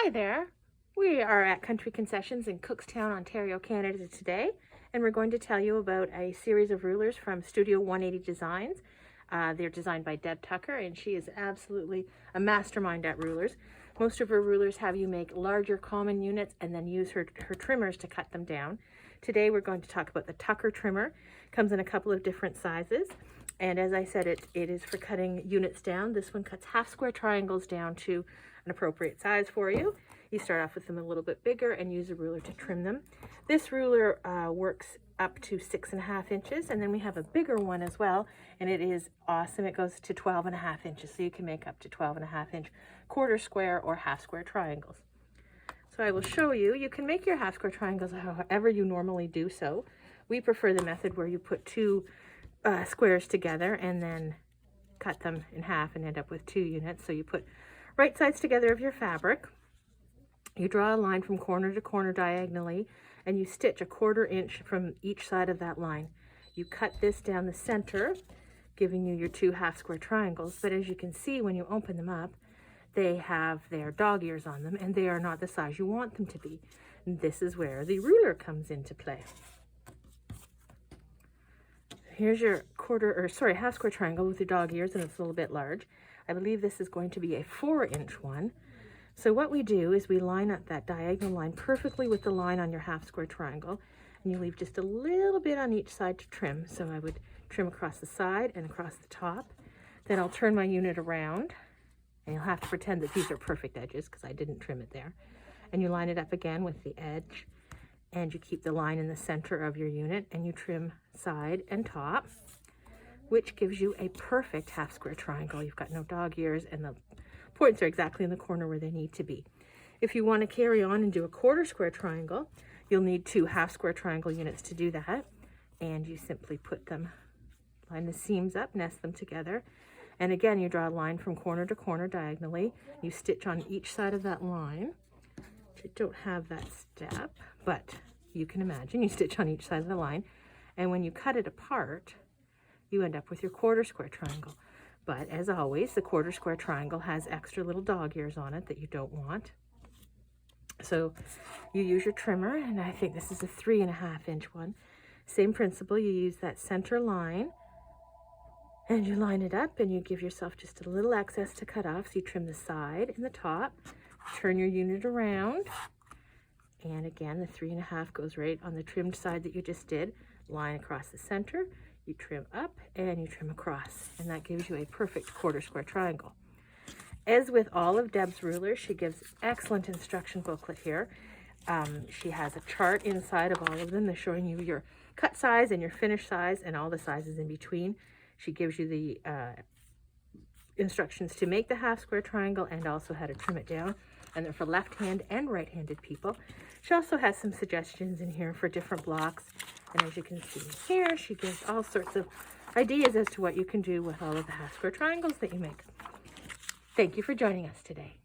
Hi there. We are at Country Concessions in Cookstown, Ontario, Canada today, and we're going to tell you about a series of rulers from Studio 180 Designs. They're designed by Deb Tucker, and she is absolutely a mastermind at rulers. Most of her rulers have you make larger common units and then use her trimmers to cut them down. Today we're going to talk about the Tucker trimmer. It comes in a couple of different sizes, and as I said, it is for cutting units down. This one cuts half square triangles down to an appropriate size for you. You start off with them a little bit bigger and use a ruler to trim them. This ruler works up to 6.5 inches, and then we have a bigger one as well, and it is awesome. It goes to 12.5 inches, so you can make up to 12.5 inch quarter square or half square triangles. So I will show you. You can make your half square triangles however you normally do so. We prefer the method where you put two squares together and then cut them in half and end up with 2 units. So you put right sides together of your fabric. You draw a line from corner to corner diagonally, and you stitch a 1/4 inch from each side of that line. You cut this down the center, giving you your 2 half square triangles, but as you can see when you open them up, they have their dog ears on them, and they are not the size you want them to be. And this is where the ruler comes into play. Here's your half square triangle with your dog ears, and it's a little bit large. I believe this is going to be a 4-inch one. So what we do is we line up that diagonal line perfectly with the line on your half square triangle, and you leave just a little bit on each side to trim. So I would trim across the side and across the top. Then I'll turn my unit around, and you'll have to pretend that these are perfect edges because I didn't trim it there. And you line it up again with the edge, and you keep the line in the center of your unit, and you trim side and top, which gives you a perfect half square triangle. You've got no dog ears, and the points are exactly in the corner where they need to be. If you want to carry on and do a 1/4 square triangle, you'll need 2 half square triangle units to do that. And you simply put them, line the seams up, nest them together. And again, you draw a line from corner to corner diagonally. You stitch on each side of that line. I don't have that step, but you can imagine you stitch on each side of the line. And when you cut it apart, you end up with your 1/4 square triangle. But as always, the 1/4 square triangle has extra little dog ears on it that you don't want. So you use your trimmer, and I think this is a 3.5 inch one. Same principle, you use that center line and you line it up, and you give yourself just a little excess to cut off. So you trim the side and the top, turn your unit around, and again, the 3.5 goes right on the trimmed side that you just did. Line across the center. You trim up and you trim across, and that gives you a perfect 1/4 square triangle. As with all of Deb's rulers, she gives excellent instruction booklet here. She has a chart inside of all of them that's showing you your cut size and your finish size and all the sizes in between. She gives you the instructions to make the half square triangle and also how to trim it down, and they're for left-hand and right-handed people. She also has some suggestions in here for different blocks, and as you can see here, she gives all sorts of ideas as to what you can do with all of the half square triangles that you make. Thank you for joining us today.